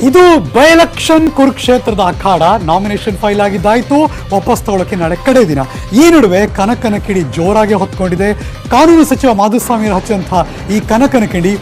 ಇದು by election ಕುರುಕ್ಷೇತ್ರದ Akhara. Nomination file ಆಗಿದ್ದಾಯಿತು, ವಾಪಸ್ ತಗೊಳ್ಳೋಕೆ ನಾಳೆ ಕಡೆ ದಿನ. ಈ ನಡುವೆ ಕನಕನ ಕಿಡಿ ಜೋರಾಗಿ ಹೊತ್ಕೊಂಡಿದೆ. ಕಾನೂನು ಸಚಿವ ಮಾಧುಸ್ವಾಮಿ ಹಚ್ಚಿದಂತಹ ಈ ಕನಕನ ಕಿಡಿ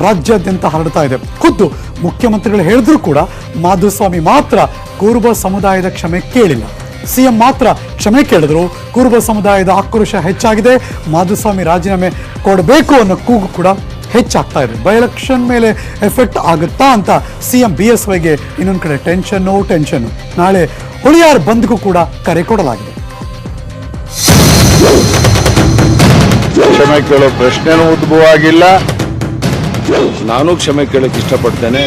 ರಾಜ್ಯಾದ್ಯಂತ ಹರಡ್ತಾ ಇದೆ. ಖುದ್ದು ಮುಖ್ಯಮಂತ್ರಿಗಳು ಹೇಳಿದ್ರು ಕೂಡ ಮಾಧುಸ್ವಾಮಿ ಮಾತ್ರ ಕುರುಬ ಸಮುದಾಯದ ಕ್ಷಮೆ ಕೇಳಿಲ್ಲ. ಸಿಎಂ ಮಾತ್ರ ಕ್ಷಮೆ ಕೇಳಿದ್ರು. ಕುರುಬ ಸಮುದಾಯದ ಆಕ್ರೋಶ ಹೆಚ್ಚಾಗಿದೆ. ಮಾಧುಸ್ವಾಮಿ ರಾಜೀನಾಮೆ ಕೊಡಬೇಕು ಅನ್ನೋ ಕೂಗು ಕೂಡ ಹೆಚ್ಚಾಗ್ತಾ ಇದೆ. ಬೈ ಎಲೆಕ್ಷನ್ ಮೇಲೆ ಎಫೆಕ್ಟ್ ಆಗುತ್ತಾ ಅಂತ ಸಿಎಂ BSYಗೆ ಇನ್ನೊಂದು ಕಡೆ ಟೆನ್ಷನ್. ನಾಳೆ ಹುಳಿಯಾರ್ ಬಂದ್ಗೂ ಕೂಡ ಕರೆ ಕೊಡಲಾಗಿದೆ. ಕ್ಷಮೆ ಕೇಳೋ ಪ್ರಶ್ನೆನೂ ಉದ್ಭವ ಆಗಿಲ್ಲ. ನಾನು ಕ್ಷಮೆ ಕೇಳಕ್ಕೆ ಇಷ್ಟಪಡ್ತೇನೆ.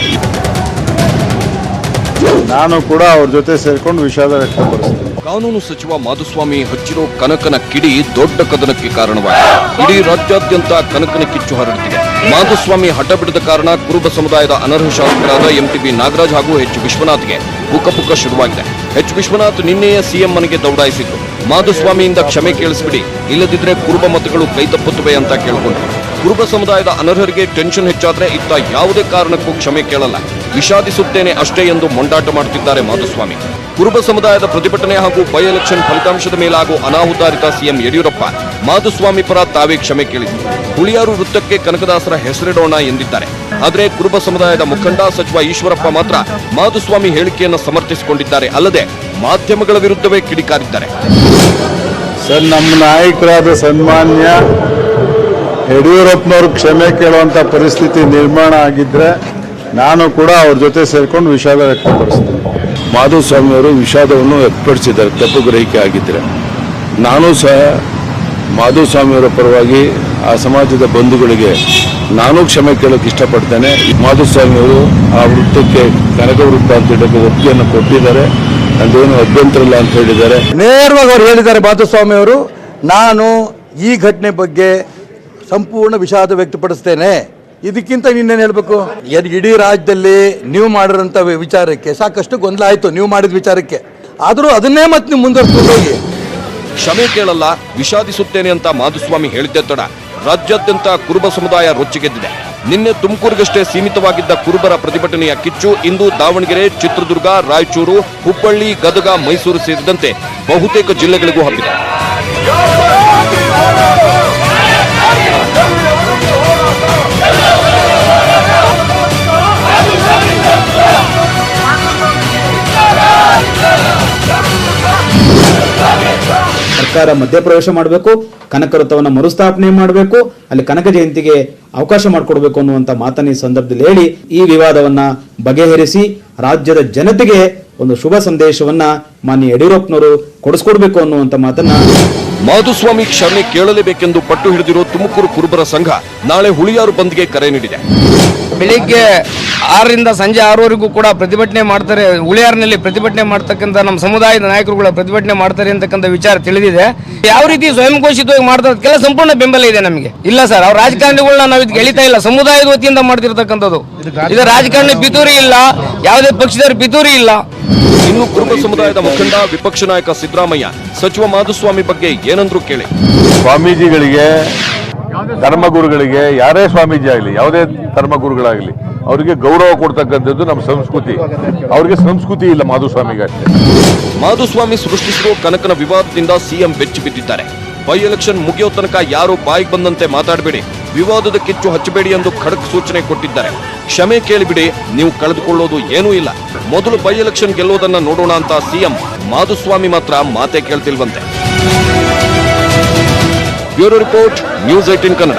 ನಾನು ಕೂಡ ಅವ್ರ ಜೊತೆ ಸೇರ್ಕೊಂಡು ವಿಷಾದ ವ್ಯಕ್ತಪಡಿಸ್ತೇನೆ. ಕಾನೂನು ಸಚಿವ ಮಾಧುಸ್ವಾಮಿ ಹಚ್ಚಿರೋ ಕನಕನ ಕಿಡಿ ದೊಡ್ಡ ಕದನಕ್ಕೆ ಕಾರಣವಾಗಿದೆ. ಇಡೀ ರಾಜ್ಯಾದ್ಯಂತ ಕನಕನ ಕಿಚ್ಚು ಹರಡುತ್ತಿದೆ. ಮಾಧುಸ್ವಾಮಿ ಹಠ ಬಿಡದ ಕಾರಣ ಕುರುಬ ಸಮುದಾಯದ ಅನರ್ಹ ಶಾಸಕರಾದ MTB ನಾಗರಾಜ್ ಹಾಗೂ H. ವಿಶ್ವನಾಥ್ಗೆ ಪುಕ್ಕ ಶುರುವಾಗಿದೆ. H. ವಿಶ್ವನಾಥ್ ನಿನ್ನೆಯೇ ಸಿಎಂ ಮನೆಗೆ ದೌಡಾಯಿಸಿದ್ರು. ಮಾಧುಸ್ವಾಮಿಯಿಂದ ಕ್ಷಮೆ ಕೇಳಿಸ್ಬಿಡಿ, ಇಲ್ಲದಿದ್ರೆ ಕುರುಬ ಮತಗಳು ಕೈತಪ್ಪುತ್ತವೆ ಅಂತ ಕೇಳಿಕೊಂಡ್ರು. ಕುರುಬ ಸಮುದಾಯದ ಅನರ್ಹರಿಗೆ ಟೆನ್ಷನ್ ಹೆಚ್ಚಾದ್ರೆ ಇತ್ತ ಯಾವುದೇ ಕಾರಣಕ್ಕೂ ಕ್ಷಮೆ ಕೇಳಲ್ಲ, ವಿಷಾದಿಸುತ್ತೇನೆ ಅಷ್ಟೇ ಎಂದು ಮೊಂಡಾಟ ಮಾಡುತ್ತಿದ್ದಾರೆ ಮಾಧುಸ್ವಾಮಿ. ಕುರುಬ ಸಮುದಾಯದ ಪ್ರತಿಭಟನೆ ಹಾಗೂ ಬೈ ಎಲೆಕ್ಷನ್ ಫಲಿತಾಂಶದ ಮೇಲಾಗುವ ಅನಾಹುತಾರಿತ ಸಿಎಂ ಯಡಿಯೂರಪ್ಪ ಮಾಧುಸ್ವಾಮಿ ಪರ ತಾವೇ ಕ್ಷಮೆ ಕೇಳಿದರು. ಹುಳಿಯಾರು ವೃತ್ತಕ್ಕೆ ಕನಕದಾಸರ ಹೆಸರಿಡೋಣ ಎಂದಿದ್ದಾರೆ. ಆದರೆ ಕುರುಬ ಸಮುದಾಯದ ಮುಖಂಡ ಸಚಿವ ಈಶ್ವರಪ್ಪ ಮಾತ್ರ ಮಾಧುಸ್ವಾಮಿ ಹೇಳಿಕೆಯನ್ನು ಸಮರ್ಥಿಸಿಕೊಂಡಿದ್ದಾರೆ. ಅಲ್ಲದೆ ಮಾಧ್ಯಮಗಳ ವಿರುದ್ಧವೇ ಕಿಡಿಕಾರಿದ್ದಾರೆ. ಸರ್, ನಮ್ಮ ನಾಯಕರಾದ ಸನ್ಮಾನ್ಯ ಯಡಿಯೂರಪ್ಪನವರು ಕ್ಷಮೆ ಕೇಳುವಂತ ಪರಿಸ್ಥಿತಿ ನಿರ್ಮಾಣ ಆಗಿದ್ರೆ ನಾನು ಕೂಡ ಅವ್ರ ಜೊತೆ ಸೇರ್ಕೊಂಡು ವಿಷಾದ ವ್ಯಕ್ತಪಡಿಸ್ತೇನೆ. ಮಾಧುಸ್ವಾಮಿ ಅವರು ವಿಷಾದವನ್ನು ವ್ಯಕ್ತಪಡಿಸಿದ್ದಾರೆ. ತಪ್ಪು ಗ್ರಹಿಕೆ ಆಗಿದ್ರೆ ನಾನು ಸಹ ಮಾಧುಸ್ವಾಮಿಯವರ ಪರವಾಗಿ ಆ ಸಮಾಜದ ಬಂಧುಗಳಿಗೆ ನಾನು ಕ್ಷಮೆ ಕೇಳೋಕೆ ಇಷ್ಟಪಡ್ತೇನೆ. ಮಾಧುಸ್ವಾಮಿಯವರು ಆ ವೃತ್ತಕ್ಕೆ ಕನಕ ವೃತ್ತ ಅಂತ ಹೇಳಕ್ಕೆ ಒಪ್ಪಿಗೆಯನ್ನು ಕೊಟ್ಟಿದ್ದಾರೆ. ಅದೇನು ಅಭ್ಯಂತರ ಇಲ್ಲ ಅಂತ ಹೇಳಿದ್ದಾರೆ. ನೇರವಾಗಿ ಅವರು ಹೇಳಿದ್ದಾರೆ ಮಾಧುಸ್ವಾಮಿ ಅವರು, ನಾನು ಈ ಘಟನೆ ಬಗ್ಗೆ ಸಂಪೂರ್ಣ ವಿಷಾದ ವ್ಯಕ್ತಪಡಿಸ್ತೇನೆ. ಇದಕ್ಕಿಂತ ಇನ್ನೇನು ಹೇಳಬೇಕು? ಇಡೀ ರಾಜ್ಯದಲ್ಲಿ ನೀವು ಮಾಡಿರೋಂಥ ವಿಚಾರಕ್ಕೆ ಸಾಕಷ್ಟು ಗೊಂದಲ ಆಯಿತು, ನೀವು ಮಾಡಿದ ವಿಚಾರಕ್ಕೆ. ಆದರೂ ಅದನ್ನೇ ಮತ್ತೆ ನೀವು ಮುಂದುವರಿಸ್ಕೊಂಡು ಹೋಗಿ. ಕ್ಷಮೆ ಕೇಳಲ್ಲ, ವಿಷಾದಿಸುತ್ತೇನೆ ಅಂತ ಮಾಧುಸ್ವಾಮಿ ಹೇಳಿದ್ದೆ ತಡ ರಾಜ್ಯಾದ್ಯಂತ ಕುರುಬ ಸಮುದಾಯ ರೊಚ್ಚಿಗೆದ್ದಿದೆ. ನಿನ್ನೆ ತುಮಕೂರಿಗಷ್ಟೇ ಸೀಮಿತವಾಗಿದ್ದ ಕುರುಬರ ಪ್ರತಿಭಟನೆಯ ಕಿಚ್ಚು ಇಂದು ದಾವಣಗೆರೆ, ಚಿತ್ರದುರ್ಗ, ರಾಯಚೂರು, ಹುಬ್ಬಳ್ಳಿ, ಗದಗ, ಮೈಸೂರು ಸೇರಿದಂತೆ ಬಹುತೇಕ ಜಿಲ್ಲೆಗಳಿಗೂ ಹಬ್ಬಿದೆ. ಸರ್ಕಾರ ಮಧ್ಯಪ್ರವೇಶ ಮಾಡಬೇಕು, ಕನಕ ವೃತ್ತವನ್ನು ಮರುಸ್ಥಾಪನೆ ಮಾಡಬೇಕು, ಅಲ್ಲಿ ಕನಕ ಜಯಂತಿಗೆ ಅವಕಾಶ ಮಾಡಿಕೊಡ್ಬೇಕು ಅನ್ನುವಂಥ ಮಾತನ್ನ ಈ ಸಂದರ್ಭದಲ್ಲಿ ಹೇಳಿ ಈ ವಿವಾದವನ್ನ ಬಗೆಹರಿಸಿ ರಾಜ್ಯದ ಜನತೆಗೆ ಒಂದು ಶುಭ ಸಂದೇಶವನ್ನ ಮಾನ್ಯ ಯಡಿಯೂರಪ್ಪನವರು ಕೊಡಿಸ್ಕೊಡ್ಬೇಕು ಅನ್ನುವಂಥ ಮಾತನ್ನ ಮಾಧುಸ್ವಾಮಿ ಕ್ಷಮೆ ಕೇಳಲೇಬೇಕೆಂದು ಪಟ್ಟು ಹಿಡಿದಿರೋ ತುಮಕೂರು ಕುರುಬರ ಸಂಘ ನಾಳೆ ಹುಳಿಯಾರು ಬಂದ್ಗೆ ಕರೆ ನೀಡಿದೆ. ಬೆಳಿಗ್ಗೆ 6ರಿಂದ ಸಂಜೆ 6ವರೆಗೂ ಕೂಡ ಪ್ರತಿಭಟನೆ ಮಾಡ್ತಾರೆ. ಹುಳಿಯಾರಿನಲ್ಲಿ ಪ್ರತಿಭಟನೆ ಮಾಡ್ತಕ್ಕಂಥ ನಮ್ಮ ಸಮುದಾಯದ ನಾಯಕರುಗಳ ಪ್ರತಿಭಟನೆ ಮಾಡ್ತಾರೆ ಅಂತಕ್ಕಂಥ ವಿಚಾರ ತಿಳಿದಿದೆ. ಯಾವ ರೀತಿ ಸ್ವಯಂ ಘೋಷಿತವಾಗಿ ಮಾಡ್ತಾರೆ ಅದಕ್ಕೆಲ್ಲ ಸಂಪೂರ್ಣ ಬೆಂಬಲ ಇದೆ ನಮಗೆ. ಇಲ್ಲ ಸರ್, ಅವ್ರ ರಾಜಕಾರಣಿಗಳನ್ನ ನಾವು ಇದಕ್ಕೆ ಎಳಿತಾ ಇಲ್ಲ, ಸಮುದಾಯದ ವತಿಯಿಂದ ಮಾಡ್ತಿರ್ತಕ್ಕಂಥದ್ದು. ಇದು ರಾಜಕಾರಣ ಪಿತೂರಿ ಇಲ್ಲ, ಯಾವುದೇ ಪಕ್ಷದವ್ರ ಪಿತೂರಿ ಇಲ್ಲ. ಇನ್ನು ಕುರುಬ ಸಮುದಾಯದ ಮುಖಂಡ ವಿಪಕ್ಷ ನಾಯಕ ಸಿದ್ದರಾಮಯ್ಯ ಸಚಿವ ಮಾಧುಸ್ವಾಮಿ ಬಗ್ಗೆ ಏನಂದ್ರು ಕೇಳಿ. ಸ್ವಾಮೀಜಿಗಳಿಗೆ, ಧರ್ಮಗುರುಗಳಿಗೆ, ಯಾರೇ ಸ್ವಾಮೀಜಿ ಆಗಲಿ, ಯಾವುದೇ ಧರ್ಮಗುರುಗಳಾಗಲಿ, ಅವರಿಗೆ ಗೌರವ ಕೊಡ್ತಕ್ಕಂಥದ್ದು ನಮ್ಮ ಸಂಸ್ಕೃತಿ. ಅವರಿಗೆ ಸಂಸ್ಕೃತಿ ಇಲ್ಲ ಮಾಧುಸ್ವಾಮಿಗೆ ಅಷ್ಟೇ. ಮಾಧುಸ್ವಾಮಿ ಸೃಷ್ಟಿಸಿರುವ ಕನಕನ ವಿವಾದದಿಂದ ಸಿಎಂ ಬೆಚ್ಚಿ ಬಿದ್ದಿದ್ದಾರೆ. ಬೈ ಎಲೆಕ್ಷನ್ ಮುಗಿಯೋ ತನಕ ಯಾರು ಬಾಯಿಗೆ ಬಂದಂತೆ ಮಾತಾಡಬೇಡಿ, ವಿವಾದದ ಕಿಚ್ಚು ಹಚ್ಚಬೇಡಿ ಎಂದು ಖಡಕ್ ಸೂಚನೆ ಕೊಟ್ಟಿದ್ದಾರೆ. ಕ್ಷಮೆ ಕೇಳಿಬಿಡಿ, ನೀವು ಕಳೆದುಕೊಳ್ಳೋದು ಏನೂ ಇಲ್ಲ. ಮೊದಲು ಬೈ ಎಲೆಕ್ಷನ್ ಗೆಲ್ಲೋದನ್ನ ನೋಡೋಣ ಅಂತ ಸಿಎಂ. ಮಾಧುಸ್ವಾಮಿ ಮಾತ್ರ ಮಾತೆ ಕೇಳ್ತಿಲ್ವಂತೆ. Bureau report, news 18 Kannada.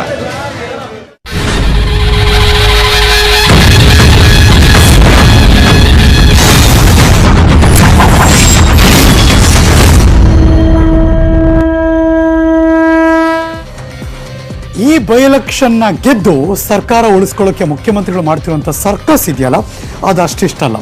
ಈ ಬೈ ಎಲೆಕ್ಷನ್ನ ಗೆದ್ದು ಸರ್ಕಾರ ಉಳಿಸ್ಕೊಳ್ಳೋಕೆ ಮುಖ್ಯಮಂತ್ರಿಗಳು ಮಾಡ್ತಿರುವಂಥ ಸರ್ಕಸ್ ಇದೆಯಲ್ಲ, ಅದು ಅಷ್ಟಿಷ್ಟ ಅಲ್ಲ.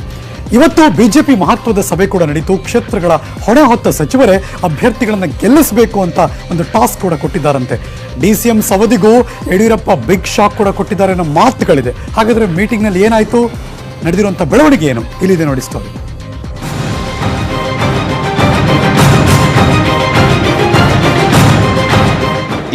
ಇವತ್ತು ಬಿಜೆಪಿ ಮಹತ್ವದ ಸಭೆ ಕೂಡ ನಡೀತು. ಕ್ಷೇತ್ರಗಳ ಹೊಣೆ ಹೊತ್ತ ಸಚಿವರೇ ಅಭ್ಯರ್ಥಿಗಳನ್ನು ಗೆಲ್ಲಿಸಬೇಕು ಅಂತ ಒಂದು ಟಾಸ್ಕ್ ಕೂಡ ಕೊಟ್ಟಿದ್ದಾರಂತೆ. DCM ಸವದಿಗೂ ಯಡಿಯೂರಪ್ಪ ಬಿಗ್ ಶಾಕ್ ಕೂಡ ಕೊಟ್ಟಿದ್ದಾರೆ ಅನ್ನೋ ಮಾತುಗಳಿದೆ. ಹಾಗಾದರೆ ಮೀಟಿಂಗ್ನಲ್ಲಿ ಏನಾಯಿತು, ನಡೆದಿರುವಂಥ ಬೆಳವಣಿಗೆ ಏನು, ಇಲ್ಲಿದೆ ನೋಡಿ ಸ್ಟೋರಿ.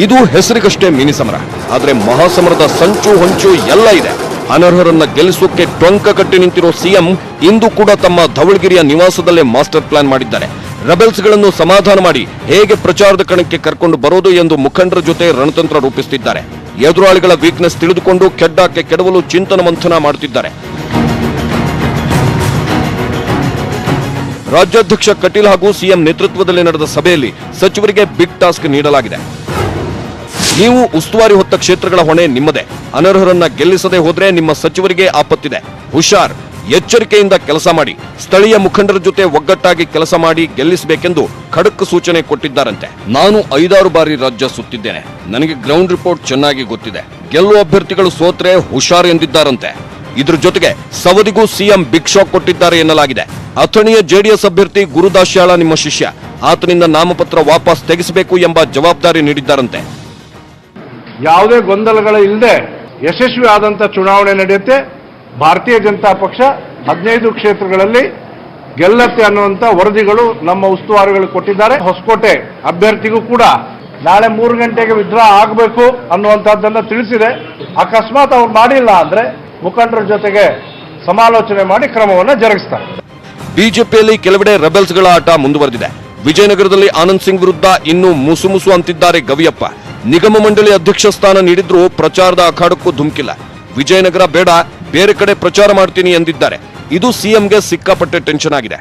ಇದು ಹೆಸರಿಗಷ್ಟೇ ಮಿನಿ ಸಮರ, ಆದರೆ ಮಹಾಸಮರದ ಸಂಚು ಹೊಂಚು ಎಲ್ಲ ಇದೆ. ಅನರ್ಹರನ್ನ ಗೆಲ್ಲಿಸೋಕೆ ಟೊಂಕ ಕಟ್ಟಿ ನಿಂತಿರೋ ಸಿಎಂ ಇಂದು ಕೂಡ ತಮ್ಮ ಧವಳಗಿರಿಯ ನಿವಾಸದಲ್ಲೇ ಮಾಸ್ಟರ್ ಪ್ಲಾನ್ ಮಾಡಿದ್ದಾರೆ. ರೆಬೆಲ್ಸ್ಗಳನ್ನು ಸಮಾಧಾನ ಮಾಡಿ ಹೇಗೆ ಪ್ರಚಾರದ ಕಣಕ್ಕೆ ಕರ್ಕೊಂಡು ಬರೋದು ಎಂದು ಮುಖಂಡರ ಜೊತೆ ರಣತಂತ್ರ ರೂಪಿಸುತ್ತಿದ್ದಾರೆ. ಎದುರಾಳಿಗಳ ವೀಕ್ನೆಸ್ ತಿಳಿದುಕೊಂಡು ಕೆಡ್ಡಾಕೆ ಕೆಡವಲು ಚಿಂತನ ಮಂಥನ ಮಾಡುತ್ತಿದ್ದಾರೆ. ರಾಜ್ಯಾಧ್ಯಕ್ಷ ಕಟೀಲ್ ಹಾಗೂ ಸಿಎಂ ನೇತೃತ್ವದಲ್ಲಿ ನಡೆದ ಸಭೆಯಲ್ಲಿ ಸಚಿವರಿಗೆ ಬಿಗ್ ಟಾಸ್ಕ್ ನೀಡಲಾಗಿದೆ. ನೀವು ಉಸ್ತುವಾರಿ ಹೊತ್ತ ಕ್ಷೇತ್ರಗಳ ಹೊಣೆ ನಿಮ್ಮದೇ. ಅನರ್ಹರನ್ನ ಗೆಲ್ಲಿಸದೆ ಹೋದ್ರೆ ನಿಮ್ಮ ಸಚಿವರಿಗೆ ಆಪತ್ತಿದೆ. ಹುಷಾರ್, ಎಚ್ಚರಿಕೆಯಿಂದ ಕೆಲಸ ಮಾಡಿ. ಸ್ಥಳೀಯ ಮುಖಂಡರ ಜೊತೆ ಒಗ್ಗಟ್ಟಾಗಿ ಕೆಲಸ ಮಾಡಿ ಗೆಲ್ಲಿಸಬೇಕೆಂದು ಖಡಕ್ ಸೂಚನೆ ಕೊಟ್ಟಿದ್ದಾರಂತೆ. ನಾನು 5-6 ಬಾರಿ ರಾಜ್ಯ ಸುತ್ತಿದ್ದೇನೆ. ನನಗೆ ಗ್ರೌಂಡ್ ರಿಪೋರ್ಟ್ ಚೆನ್ನಾಗಿ ಗೊತ್ತಿದೆ. ಗೆಲ್ಲುವ ಅಭ್ಯರ್ಥಿಗಳು ಸೋತ್ರೆ ಹುಷಾರ್ ಎಂದಿದ್ದಾರಂತೆ. ಇದ್ರ ಜೊತೆಗೆ ಸವದಿಗೂ ಸಿಎಂ ಬಿಗ್ ಶಾಕ್ ಕೊಟ್ಟಿದ್ದಾರೆ ಎನ್ನಲಾಗಿದೆ. ಅಥಣಿಯ ಜೆಡಿಎಸ್ ಅಭ್ಯರ್ಥಿ ಗುರುದಾಸ್ಯಾಳ ನಿಮ್ಮ ಶಿಷ್ಯ. ಆತನಿಂದ ನಾಮಪತ್ರ ವಾಪಸ್ ತೆಗೆಸಬೇಕು ಎಂಬ ಜವಾಬ್ದಾರಿ ನೀಡಿದ್ದಾರಂತೆ. ಯಾವುದೇ ಗೊಂದಲಗಳ ಇಲ್ಲದೆ ಯಶಸ್ವಿ ಆದಂತ ಚುನಾವಣೆ ನಡೆಯುತ್ತೆ. ಭಾರತೀಯ ಜನತಾ ಪಕ್ಷ 15 ಕ್ಷೇತ್ರಗಳಲ್ಲಿ ಗೆಲ್ಲತ್ತೆ ಅನ್ನುವಂತ ವರದಿಗಳು ನಮ್ಮ ಉಸ್ತುವಾರಿಗಳು ಕೊಟ್ಟಿದ್ದಾರೆ. ಹೊಸಕೋಟೆ ಅಭ್ಯರ್ಥಿಗೂ ಕೂಡ ನಾಳೆ 3 ಗಂಟೆಗೆ ವಿಡ್ರಾ ಆಗಬೇಕು ಅನ್ನುವಂಥದ್ದನ್ನ ತಿಳಿಸಿದೆ. ಅಕಸ್ಮಾತ್ ಅವ್ರು ಮಾಡಿಲ್ಲ ಅಂದ್ರೆ ಮುಖಂಡರ ಜೊತೆಗೆ ಸಮಾಲೋಚನೆ ಮಾಡಿ ಕ್ರಮವನ್ನು ಜರುಗಿಸ್ತಾರೆ. ಬಿಜೆಪಿಯಲ್ಲಿ ಕೆಲವೆಡೆ ರೆಬೆಲ್ಸ್ಗಳ ಆಟ ಮುಂದುವರೆದಿದೆ. ವಿಜಯನಗರದಲ್ಲಿ ಆನಂದ್ ಸಿಂಗ್ ವಿರುದ್ಧ ಇನ್ನೂ ಮುಸುಮುಸು ಅಂತಿದ್ದಾರೆ ಗವಿಯಪ್ಪ. ನಿಗಮ ಮಂಡಳಿ ಅಧ್ಯಕ್ಷ ಸ್ಥಾನ ನೀಡಿದ್ರೂ ಪ್ರಚಾರದ ಅಖಾಡಕ್ಕೂ ಧುಮುಕಿಲ್ಲ. ವಿಜಯನಗರ ಬೇಡ, ಬೇರೆ ಕಡೆ ಪ್ರಚಾರ ಮಾಡ್ತೀನಿ ಎಂದಿದ್ದಾರೆ. ಇದು ಸಿಎಂಗೆ ಸಿಕ್ಕಾಪಟ್ಟೆ ಟೆನ್ಷನ್ ಆಗಿದೆ.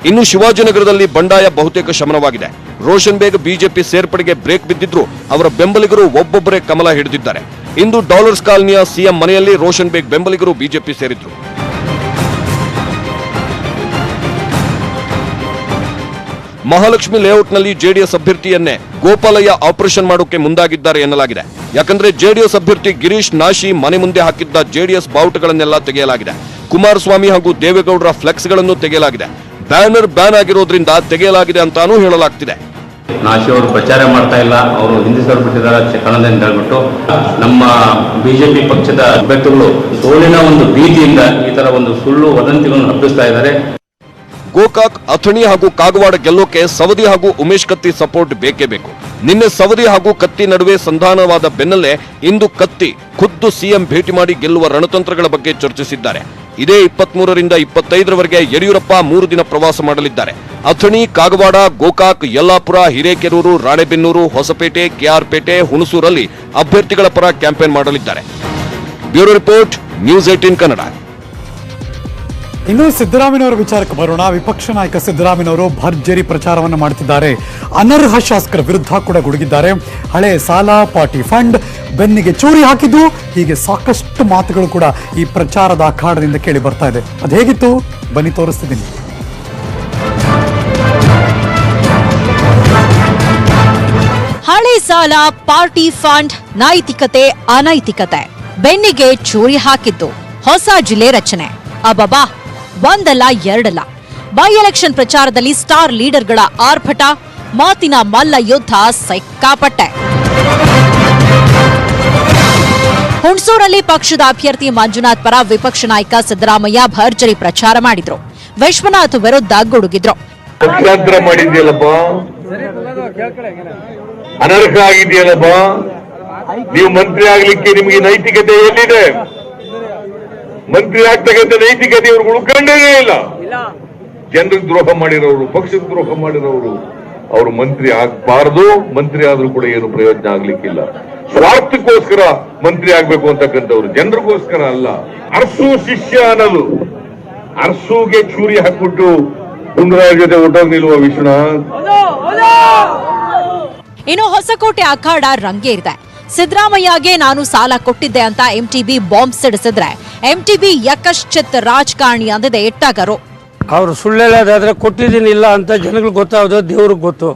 ಇನ್ನು ಶಿವಾಜಿನಗರದಲ್ಲಿ ಬಂಡಾಯ ಬಹುತೇಕ ಶಮನವಾಗಿದೆ. ರೋಷನ್ ಬೇಗ್ ಬಿಜೆಪಿ ಸೇರ್ಪಡೆಗೆ ಬ್ರೇಕ್ ಬಿದ್ದಿದ್ರು ಅವರ ಬೆಂಬಲಿಗರು ಒಬ್ಬೊಬ್ಬರೇ ಕಮಲ ಹಿಡಿದಿದ್ದಾರೆ. ಇಂದು ಡಾಲರ್ಸ್ ಕಾಲನಿಯ ಸಿಎಂ ಮನೆಯಲ್ಲಿ ರೋಷನ್ ಬೇಗ್ ಬೆಂಬಲಿಗರು ಬಿಜೆಪಿ ಸೇರಿದ್ರು. ಮಹಾಲಕ್ಷ್ಮಿ ಲೇಔಟ್ನಲ್ಲಿ ಜೆಡಿಎಸ್ ಅಭ್ಯರ್ಥಿಯನ್ನೇ ಗೋಪಾಲಯ್ಯ ಆಪರೇಷನ್ ಮಾಡೋಕೆ ಮುಂದಾಗಿದ್ದಾರೆ ಎನ್ನಲಾಗಿದೆ. ಯಾಕಂದ್ರೆ ಜೆಡಿಎಸ್ ಅಭ್ಯರ್ಥಿ ಗಿರೀಶ್ ನಾಶಿ ಮನೆ ಮುಂದೆ ಹಾಕಿದ್ದ ಜೆಡಿಎಸ್ ಬಾವುಟಗಳನ್ನೆಲ್ಲ ತೆಗೆಯಲಾಗಿದೆ. ಕುಮಾರಸ್ವಾಮಿ ಹಾಗೂ ದೇವೇಗೌಡರ ಫ್ಲೆಕ್ಸ್ಗಳನ್ನು ತೆಗೆಯಲಾಗಿದೆ. ಬ್ಯಾನರ್ ಬ್ಯಾನ್ ಆಗಿರೋದ್ರಿಂದ ತೆಗೆಯಲಾಗಿದೆ ಅಂತಾನೂ ಹೇಳಲಾಗ್ತಿದೆ. ನಾಶಿ ಅವರು ಪ್ರಚಾರ ಮಾಡ್ತಾ ಇಲ್ಲ, ಅವರು ಹಿಂದೆ ಬಿಟ್ಟಿದ್ದಾರೆ ಕಣದ ಅಂತ ಹೇಳ್ಬಿಟ್ಟು ನಮ್ಮ ಬಿಜೆಪಿ ಪಕ್ಷದ ಅಭ್ಯರ್ಥಿಗಳು ಸೋಲಿನ ಒಂದು ಭೀತಿಯಿಂದ ಈ ತರ ಒಂದು ಸುಳ್ಳು ವದಂತಿಗಳನ್ನು ಹಬ್ಬಿಸ್ತಾ ಇದ್ದಾರೆ. ಗೋಕಾಕ್, ಅಥಣಿ ಹಾಗೂ ಕಾಗವಾಡ ಗೆಲ್ಲೋಕೆ ಸವದಿ ಹಾಗೂ ಉಮೇಶ್ ಕತ್ತಿ ಸಪೋರ್ಟ್ ಬೇಕೇ ಬೇಕು. ನಿನ್ನೆ ಸವದಿ ಹಾಗೂ ಕತ್ತಿ ನಡುವೆ ಸಂಧಾನವಾದ ಬೆನ್ನಲ್ಲೇ ಇಂದು ಕತ್ತಿ ಖುದ್ದು ಸಿಎಂ ಭೇಟಿ ಮಾಡಿ ಗೆಲ್ಲುವ ರಣತಂತ್ರಗಳ ಬಗ್ಗೆ ಚರ್ಚಿಸಿದ್ದಾರೆ. ಇದೇ 23ರಿಂದ 25ರವರೆಗೆ ಯಡಿಯೂರಪ್ಪ 3 ದಿನ ಪ್ರವಾಸ ಮಾಡಲಿದ್ದಾರೆ. ಅಥಣಿ, ಕಾಗವಾಡ, ಗೋಕಾಕ್, ಯಲ್ಲಾಪುರ, ಹಿರೇಕೆರೂರು, ರಾಣೆಬೆನ್ನೂರು, ಹೊಸಪೇಟೆ, ಕೆಆರ್ಪೇಟೆ, ಹುಣಸೂರಲ್ಲಿ ಅಭ್ಯರ್ಥಿಗಳ ಪರ ಕ್ಯಾಂಪೇನ್ ಮಾಡಲಿದ್ದಾರೆ. Bureau report, news 18 Kannada. ಇನ್ನು ಸಿದ್ದರಾಮಯ್ಯನವರ ವಿಚಾರಕ್ಕೆ ಬರೋಣ. ವಿಪಕ್ಷ ನಾಯಕ ಸಿದ್ದರಾಮಯ್ಯನವರು ಭರ್ಜರಿ ಪ್ರಚಾರವನ್ನು ಮಾಡುತ್ತಿದ್ದಾರೆ. ಅನರ್ಹ ಶಾಸಕರ ವಿರುದ್ಧ ಕೂಡ ಗುಡುಗಿದ್ದಾರೆ. ಹಳೆ ಸಾಲ, ಪಾರ್ಟಿ ಫಂಡ್, ಬೆನ್ನಿಗೆ ಚೂರಿ ಹಾಕಿದ್ದು, ಹೀಗೆ ಸಾಕಷ್ಟು ಮಾತುಗಳು ಕೂಡ ಈ ಪ್ರಚಾರದ ಅಖಾಡದಿಂದ ಕೇಳಿ ಬರ್ತಾ ಇದೆ. ಅದು ಹೇಗಿತ್ತು ಬನ್ನಿ ತೋರಿಸ್ತಿದ್ದೀನಿ. ಹಳೆ ಸಾಲ, ಪಾರ್ಟಿ ಫಂಡ್, ನೈತಿಕತೆ, ಅನೈತಿಕತೆ, ಬೆನ್ನಿಗೆ ಚೂರಿ ಹಾಕಿದ್ದು, ಹೊಸ ಜಿಲ್ಲೆ ರಚನೆ. ಅಬಬಾ, ಒಂದಲ್ಲ ಎರಡಲ್ಲ. ಬೈ ಎಲೆಕ್ಷನ್ ಪ್ರಚಾರದಲ್ಲಿ ಸ್ಟಾರ್ ಲೀಡರ್ಗಳ ಆರ್ಭಟ, ಮಾತಿನ ಮಲ್ಲ ಯುದ್ಧ ಸಿಕ್ಕಾಪಟ್ಟೆ. ಹುಣಸೂರಲ್ಲಿ ಪಕ್ಷದ ಅಭ್ಯರ್ಥಿ ಮಂಜುನಾಥ್ ಪರ ವಿಪಕ್ಷ ನಾಯಕ ಸಿದ್ದರಾಮಯ್ಯ ಭರ್ಜರಿ ಪ್ರಚಾರ ಮಾಡಿದ್ರು. ವಿಶ್ವನಾಥ್ ವಿರುದ್ಧ ಗುಡುಗಿದ್ರು. ಅನರ್ಹ ಆಗಿದೆಯಲ್ಲಪ್ಪ, ನೀವು ಮಂತ್ರಿ ಆಗ್ಲಿಕ್ಕೆ ನಿಮಗೆ ನೈತಿಕತೆ ಎಲ್ಲಿದೆ? ಮಂತ್ರಿ ಆಗ್ತಕ್ಕಂಥ ನೈತಿಕತೆ ಇವ್ರಿಗೆ ಉಳ್ಕೊಂಡೇ ಇಲ್ಲ. ಜನರಿಗೆ ದ್ರೋಹ ಮಾಡಿರೋರು, ಪಕ್ಷಕ್ಕೆ ದ್ರೋಹ ಮಾಡಿರೋರು, ಅವರು ಮಂತ್ರಿ ಆಗ್ಬಾರ್ದು. ಮಂತ್ರಿ ಆದ್ರೂ ಕೂಡ ಏನು ಪ್ರಯೋಜನ ಆಗ್ಲಿಕ್ಕಿಲ್ಲ. ಸ್ವಾರ್ಥಕ್ಕೋಸ್ಕರ ಮಂತ್ರಿ ಆಗ್ಬೇಕು ಅಂತಕ್ಕಂಥವ್ರು, ಜನರಿಗೋಸ್ಕರ ಅಲ್ಲ. ಅರ್ಸು ಶಿಷ್ಯ ಅನ್ನೋದು, ಅರ್ಸುಗೆ ಚೂರಿ ಹಾಕ್ಬಿಟ್ಟು ಸುಂದರಾಯ ಜೊತೆ ಒಟ್ಟೋಗಿ ನಿಲ್ಲುವ ವಿಶ್ವನಾಥ್. ಇನ್ನು ಹೊಸಕೋಟೆ ಅಖಾಡ ರಂಗೇರಿದೆ. ಸಿದ್ದರಾಮಯ್ಯಗೆ ನಾನು ಸಾಲ ಕೊಟ್ಟಿದ್ದೆ ಅಂತ ಎಂಟಿಬಿ ಬಾಂಬ್ ಸಿಡಿಸಿದ್ರೆ ಎಂಟಿಬಿ ಯಕಶ್ಚಿತ್ ರಾಜಕಾರಣಿ ಅಂದಿದೆ ಎಟ್ಟಾಗರು. ಅವರು ಸುಳ್ಳೆಲ್ಲದಾದ್ರೆ ಕೊಟ್ಟಿದ್ದೀನಿ ಇಲ್ಲ ಅಂತ ಜನಗಳಿಗೆ ಗೊತ್ತಾಗೋದು ದೇವ್ರಿಗೆ ಗೊತ್ತು.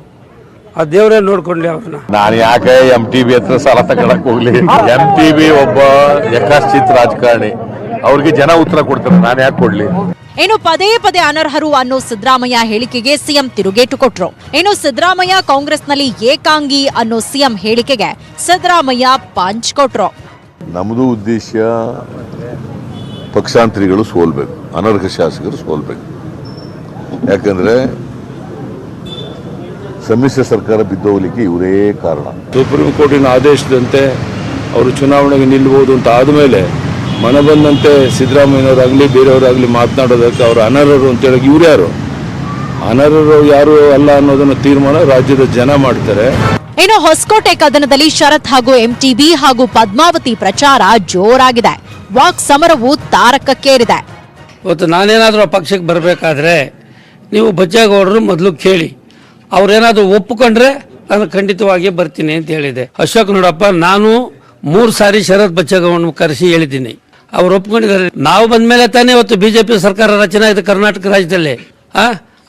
ಆ ದೇವರೇ ನೋಡ್ಕೊಂಡ್ಲಿ ಅವ್ರನ್ನ. ನಾನು ಯಾಕೆ MTB ಹತ್ರ ಸಾಲ ತಗೊಳಕ್ ಹೋಗ್ಲಿ? MTB ಒಬ್ಬ ಯಕಶ್ಚಿತ್ ರಾಜಕಾರಣಿ, ಅವ್ರಿಗೆ ಜನ ಉತ್ತರ ಕೊಡ್ತಾರೆ, ನಾನು ಯಾಕೆ ಕೊಡ್ಲಿ? ಇನ್ನು ಪದೇ ಪದೇ ಅನರ್ಹರು ಅನ್ನೋ ಸಿದ್ದರಾಮಯ್ಯ ಹೇಳಿಕೆಗೆ ಸಿಎಂ ತಿರುಗೇಟು ಕೊಟ್ರು. ಇನ್ನು ಸಿದ್ದರಾಮಯ್ಯ ಕಾಂಗ್ರೆಸ್ನಲ್ಲಿ ಏಕಾಂಗಿ ಅನ್ನೋ ಸಿಎಂ ಹೇಳಿಕೆಗೆ ಸಿದ್ದರಾಮಯ್ಯ ಪಂಚ್ ಕೊಟ್ರು. ನಮ್ದು ಉದ್ದೇಶ ಪಕ್ಷಾಂತರಿಗಳು ಸೋಲ್ಬೇಕು, ಅನರ್ಹ ಶಾಸಕರು ಸೋಲ್ಬೇಕು. ಯಾಕಂದ್ರೆ ಸಮ್ಮಿಶ್ರ ಸರ್ಕಾರ ಬಿದ್ದೋಗ್ಲಿಕ್ಕೆ ಇವರೇ ಕಾರಣ. ಸುಪ್ರೀಂ ಕೋರ್ಟಿನ ಆದೇಶದಂತೆ ಅವರು ಚುನಾವಣೆಗೆ ನಿಲ್ಲಬಹುದು ಅಂತ ಆದಮೇಲೆ ಮನ ಬಂದಂತೆ ಸಿದ್ದರಾಮಯ್ಯನವರಾಗಲಿ ಬೇರೆಯವರಾಗಲಿ ಮಾತನಾಡೋದಕ್ಕೆ ಅವರು ಅನರ್ಹರು ಅಂತೇಳಿ ಇವ್ರು ಯಾರು? ಅನರ್ಹರು ಯಾರು ಅಲ್ಲ ಅನ್ನೋದನ್ನ ತೀರ್ಮಾನ ರಾಜ್ಯದ ಜನ ಮಾಡ್ತಾರೆ. ಇನ್ನು ಹೊಸಕೋಟೆ ಕದನದಲ್ಲಿ ಶರತ್ ಹಾಗೂ ಎಂಟಿಬಿ ಹಾಗೂ ಪದ್ಮಾವತಿ ಪ್ರಚಾರ ಜೋರಾಗಿದೆ. ವಾಕ್ ಸಮರವು ತಾರಕಕ್ಕೇರಿದೆ. ಇವತ್ತು ನಾನೇನಾದರೂ ಆ ಪಕ್ಷಕ್ಕೆ ಬರಬೇಕಾದ್ರೆ ನೀವು ಬಚ್ಚೇಗೌಡರು ಮೊದಲು ಕೇಳಿ, ಅವ್ರೇನಾದರೂ ಒಪ್ಪಿಕೊಂಡ್ರೆ ನಾನು ಖಂಡಿತವಾಗಿ ಬರ್ತೀನಿ ಅಂತ ಹೇಳಿದೆ. ಅಶೋಕ್ ನೋಡಪ್ಪ, ನಾನು 3 ಸಾರಿ ಶರತ್ ಬಚ್ಚೇಗೌಡರನ್ನು ಕರೆಸಿ ಹೇಳಿದ್ದೀನಿ, ಅವ್ರು ಒಪ್ಕೊಂಡಿದ್ದಾರೆ. ನಾವು ಬಂದ ಮೇಲೆ ತಾನೇ ಇವತ್ತು ಬಿಜೆಪಿ ಸರ್ಕಾರ ರಚನೆ ಆಗಿದೆ ಕರ್ನಾಟಕ ರಾಜ್ಯದಲ್ಲಿ.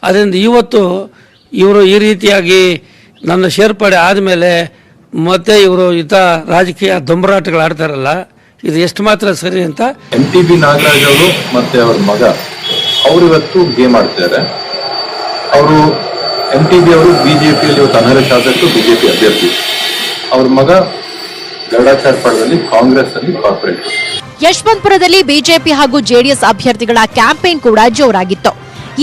ಅದರಿಂದ ಇವತ್ತು ಇವರು ಈ ರೀತಿಯಾಗಿ ನನ್ನ ಸೇರ್ಪಡೆ ಆದಮೇಲೆ ಮತ್ತೆ ಇವರು ರಾಜಕೀಯ ದೊಂಬರಾಟಗಳು ಆಡ್ತಾರಲ್ಲ, ಇದು ಎಷ್ಟು ಮಾತ್ರ ಸರಿ ಅಂತ. MTB ನಾಗರಾಜ್ ಅವರು ಮತ್ತೆ ಅವ್ರ ಮಗ ಅವರು ಇವತ್ತು ಗೇಮ್ ಆಡ್ತಿದ್ದಾರೆ. ಅವರು MTB ಅವರು ಬಿಜೆಪಿಯಲ್ಲಿ ಇವತ್ತು ಅನರ್ಹ ಶಾಸಕರು, ಬಿಜೆಪಿ ಅಭ್ಯರ್ಥಿ. ಅವ್ರ ಮಗ ಗರುಡಾಚಾರ್ಪಾಡದಲ್ಲಿ ಕಾಂಗ್ರೆಸ್ ಅಲ್ಲಿ ಕಾರ್ಪೊರೇಟರ್. ಯಶವಂತಪುರದಲ್ಲಿ ಬಿಜೆಪಿ ಹಾಗೂ ಜೆಡಿಎಸ್ ಅಭ್ಯರ್ಥಿಗಳ ಕ್ಯಾಂಪೇನ್ ಕೂಡ ಜೋರಾಗಿತ್ತು.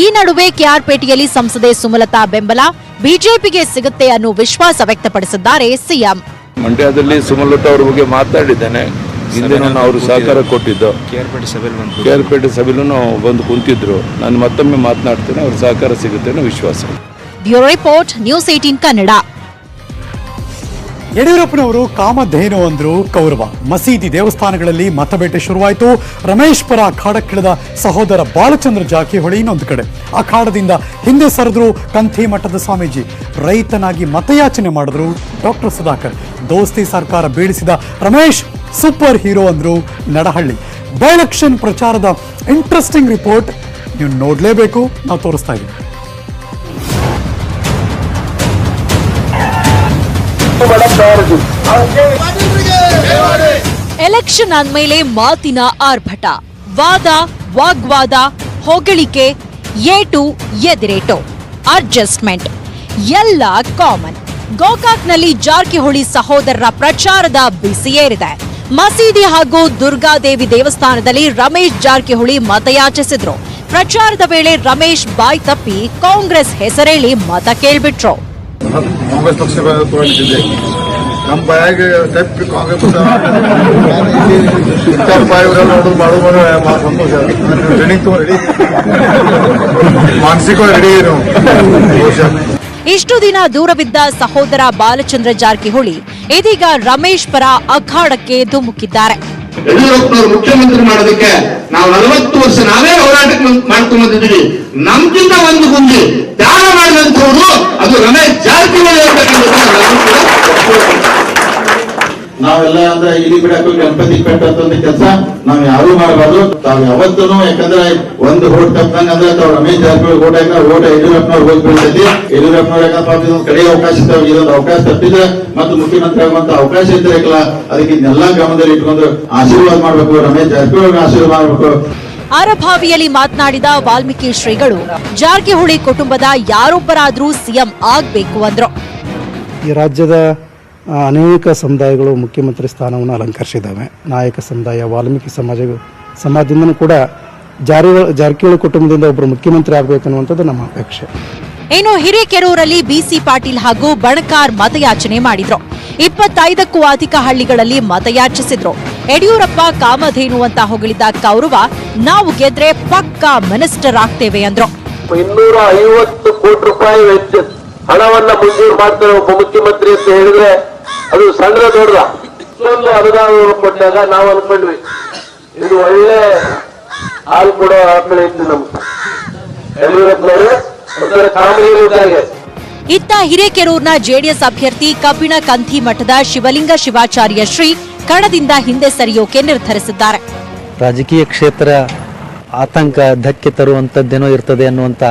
ಈ ನಡುವೆ ಕೆಆರ್ಪೇಟೆಯಲ್ಲಿ ಸಂಸದೆ ಸುಮಲತಾ ಬೆಂಬಲ ಬಿಜೆಪಿಗೆ ಸಿಗುತ್ತೆ ಅನ್ನೋ ವಿಶ್ವಾಸ ವ್ಯಕ್ತಪಡಿಸಿದ್ದಾರೆ ಸಿಎಂ. ಮಂಡ್ಯದಲ್ಲಿ ಸುಮಲತಾ ಅವ್ರ ಬಗ್ಗೆ ಮಾತಾಡಿದ್ದೇನೆ. ಹಿಂದೆ ಅವರು ಸಹಕಾರ ಕೊಟ್ಟಿದ್ದು ಕೆಆರ್ಪೇಟೆ ಸಭೆಯಲ್ಲೂ ಬಂದು ಕುಂತಿದ್ರು. ನಾನು ಮತ್ತೊಮ್ಮೆ ಮಾತನಾಡ್ತೇನೆ, ಅವ್ರ ಸಹಕಾರ ಸಿಗುತ್ತೆ ಅನ್ನೋ ವಿಶ್ವಾಸ. Bureau report, news 18 Kannada. ಯಡಿಯೂರಪ್ಪನವರು ಕಾಮಧೇನು ಅಂದ್ರು ಕೌರವ. ಮಸೀದಿ ದೇವಸ್ಥಾನಗಳಲ್ಲಿ ಮತಬೇಟೆ ಶುರುವಾಯಿತು. ರಮೇಶ್ ಪರ ಅಖಾಡಕ್ಕಿಳಿದ ಸಹೋದರ ಬಾಲಚಂದ್ರ ಜಾರಕಿಹೊಳಿ ಇನ್ನೊಂದು ಕಡೆ. ಅಖಾಡದಿಂದ ಹಿಂದೆ ಸರಿದ್ರು ಕಂಥಿ ಮಠದ ಸ್ವಾಮೀಜಿ. ರೈತನಾಗಿ ಮತಯಾಚನೆ ಮಾಡಿದ್ರು ಡಾಕ್ಟರ್ ಸುಧಾಕರ್. ದೋಸ್ತಿ ಸರ್ಕಾರ ಬೀಳಿಸಿದ ರಮೇಶ್ ಸೂಪರ್ ಹೀರೋ ಅಂದ್ರು ನಡಹಳ್ಳಿ. ಬೈ ಎಲೆಕ್ಷನ್ ಪ್ರಚಾರದ ಇಂಟ್ರೆಸ್ಟಿಂಗ್ ರಿಪೋರ್ಟ್ ನೀವು ನೋಡಲೇಬೇಕು, ನಾವು ತೋರಿಸ್ತಾ ಇದ್ದೀವಿ. ಎಲೆಕ್ಷನ್ ಆದ್ಮೇಲೆ ಮಾತಿನ ಆರ್ಭಟ, ವಾದ ವಾಗ್ವಾದ, ಹೊಗಳಿಕೆ, ಏಟು ಎದಿರೇಟು, ಅಡ್ಜಸ್ಟ್ಮೆಂಟ್ ಎಲ್ಲ ಕಾಮನ್. ಗೋಕಾಕ್ನಲ್ಲಿ ಜಾರಕಿಹೊಳಿ ಸಹೋದರರ ಪ್ರಚಾರದ ಬಿಸಿಯೇರಿದೆ. ಮಸೀದಿ ಹಾಗೂ ದುರ್ಗಾದೇವಿ ದೇವಸ್ಥಾನದಲ್ಲಿ ರಮೇಶ್ ಜಾರಕಿಹೊಳಿ ಮತಯಾಚಿಸಿದ್ರು. ಪ್ರಚಾರದ ವೇಳೆ ರಮೇಶ್ ಬಾಯ್ ತಪ್ಪಿ ಕಾಂಗ್ರೆಸ್ ಹೆಸರೇಳಿ ಮತ ಕೇಳ್ಬಿಟ್ರು. ಕಾಂಗ್ರೆಸ್ ಪಕ್ಷ ತಗೊಂಡಿದ್ದೆ ನಮ್ಮ ಬಾಯಾಗ ಟೈಪ್ ಕಾಂಗ್ರೆಸ್ ಟ್ರೈನಿಂಗ್ ತಗೊಂಡು ರೆಡಿ, ಮಾನಸಿಕ ರೆಡಿ. ಇಷ್ಟು ದಿನ ದೂರವಿದ್ದ ಸಹೋದರ ಬಾಲಚಂದ್ರ ಜಾರಕಿಹೊಳಿ ಇದೀಗ ರಮೇಶ್ ಪರ ಅಖಾಡಕ್ಕೆ ಧುಮುಕಿದ್ದಾರೆ. ಯಡಿಯೂರಪ್ಪನವರು ಮುಖ್ಯಮಂತ್ರಿ ಮಾಡೋದಕ್ಕೆ ನಾವು 40 ವರ್ಷ ನಾವೇ ಹೋರಾಟ ಮಾಡ್ಕೊಂಡು ಬಂದಿದ್ದೀವಿ. ನಮ್ಗಿಂತ ಒಂದು ಗುಂಡಿ ತ್ಯಾಗ ಮಾಡಿದಂಥವ್ರು ಅದು ರಮೇಶ್ ಜಾರಕಿಹೊಳಿ ನಾವೆಲ್ಲ ಅಂದ್ರೆ ಇಲಿ ಬಿಡಕ್ಕೂ ಗಣಪತಿ ಕಟ್ಟಂತ ಕೆಲಸ ನಾವ್ ಯಾರು ಮಾಡಬಾರ್ದು. ತಾವ್ ಯಾವತ್ತೂ ಯಾಕಂದ್ರೆ ಒಂದು ಓಟ್ ತಪ್ಪಂಗ ಅಂದ್ರೆ ತಾವ್ ರಮೇಶ್ ಜಾರಕಿಹೊಳಿ ಓಟ್ ಹಾಕ ಓಟ್ ಯಡಿಯೂರಪ್ಪನವ್ರು ಹೋಗಿ ಬೀಳ್ತೈತಿ. ಯಡಿಯೂರಪ್ಪನವ್ರು ಯಾಕಂದ್ರೆ ಕಡೆ ಅವಕಾಶ ಇದ್ದಾವೆ, ಇದೊಂದು ಅವಕಾಶ ತಪ್ಪಿದ್ರೆ ಮತ್ತು ಮುಖ್ಯಮಂತ್ರಿ ಆಗುವಂತ ಅವಕಾಶ ಇದ್ದಿರಲ್ಲ. ಅದಕ್ಕೆ ಇದನ್ನೆಲ್ಲ ಗಮನದಲ್ಲಿ ಇಟ್ಕೊಂಡು ಆಶೀರ್ವಾದ ಮಾಡ್ಬೇಕು, ರಮೇಶ್ ಜಾರಕಿಹೊಳಿ ಆಶೀರ್ವಾದ ಮಾಡ್ಬೇಕು. ಅರಭಾವಿಯಲ್ಲಿ ಮಾತನಾಡಿದ ವಾಲ್ಮೀಕಿ ಶ್ರೀಗಳು ಜಾರಕಿಹೊಳಿ ಕುಟುಂಬದ ಯಾರೊಬ್ಬರಾದ್ರೂ ಸಿಎಂ ಆಗ್ಬೇಕು ಅಂದ್ರು. ಈ ರಾಜ್ಯದ ಅನೇಕ ಸಮುದಾಯಗಳು ಮುಖ್ಯಮಂತ್ರಿ ಸ್ಥಾನವನ್ನು ಅಲಂಕರಿಸಿದ್ದಾವೆ. ನಾಯಕ ಸಮುದಾಯ, ವಾಲ್ಮೀಕಿ ಸಮಾಜದಿಂದನೂ ಕೂಡ ಜಾರಕಿಹೊಳಿ ಕುಟುಂಬದಿಂದ ಒಬ್ಬರು ಮುಖ್ಯಮಂತ್ರಿ ಆಗಬೇಕನ್ನುವಂಥದ್ದು ನಮ್ಮ ಅಪೇಕ್ಷೆ. ಇನ್ನು ಹಿರೇಕೆರೂರಲ್ಲಿ ಬಿಸಿ ಪಾಟೀಲ್ ಹಾಗೂ ಬಣಕಾರ್ ಮತಯಾಚನೆ ಮಾಡಿದ್ರು. 25ಕ್ಕೂ ಅಧಿಕ ಹಳ್ಳಿಗಳಲ್ಲಿ ಮತಯಾಚಿಸಿದ್ರು. ಯಡಿಯೂರಪ್ಪ ಕಾಮಧೇನು ಅಂತ ಹೊಗಳಿದ್ದ ಕೌರವ ನಾವು ಗೆದ್ರೆ ಪಕ್ಕಾ ಮಿನಿಸ್ಟರ್ ಆಗ್ತೇವೆ ಅಂದ್ರು. 250 ಕೋಟಿ ರೂಪಾಯಿ ವೆಚ್ಚ ಹಣವನ್ನ ಮಂಜೂರು ಮಾಡ್ತಾರೆ ಒಬ್ಬ ಮುಖ್ಯಮಂತ್ರಿ ಅಂತ ಹೇಳಿದ್ರೆ ಅದು ಸಣ್ಣ ದೊಡ್ಡ. ಇಷ್ಟೊಂದು ಅನುದಾನ ಕೊಟ್ಟಾಗ ನಾವು ಅನ್ಕೊಂಡ್ವಿ ಇದು ಒಳ್ಳೆ ಹಾಲು ಕೊಡೋ ಆಕಳ ಇತ್ತು ನಮ್ಗೆ ಯಡಿಯೂರಪ್ಪನವರು. ಇತ್ತ ಹಿರೇಕೆರೂರಿನ ಜೆಡಿಎಸ್ ಅಭ್ಯರ್ಥಿ ಕಬ್ಬಿಣ ಕಂಥಿ ಮಠದ ಶಿವಲಿಂಗ ಶಿವಾಚಾರ್ಯ ಶ್ರೀ ಕಣದಿಂದ ಹಿಂದೆ ಸರಿಯೋಕೆ ನಿರ್ಧರಿಸಿದ್ದಾರೆ. ರಾಜಕೀಯ ಕ್ಷೇತ್ರ ಆತಂಕ ಧಕ್ಕೆ ತರುವಂತದ್ದೇನೋ ಇರ್ತದೆ ಅನ್ನುವಂತ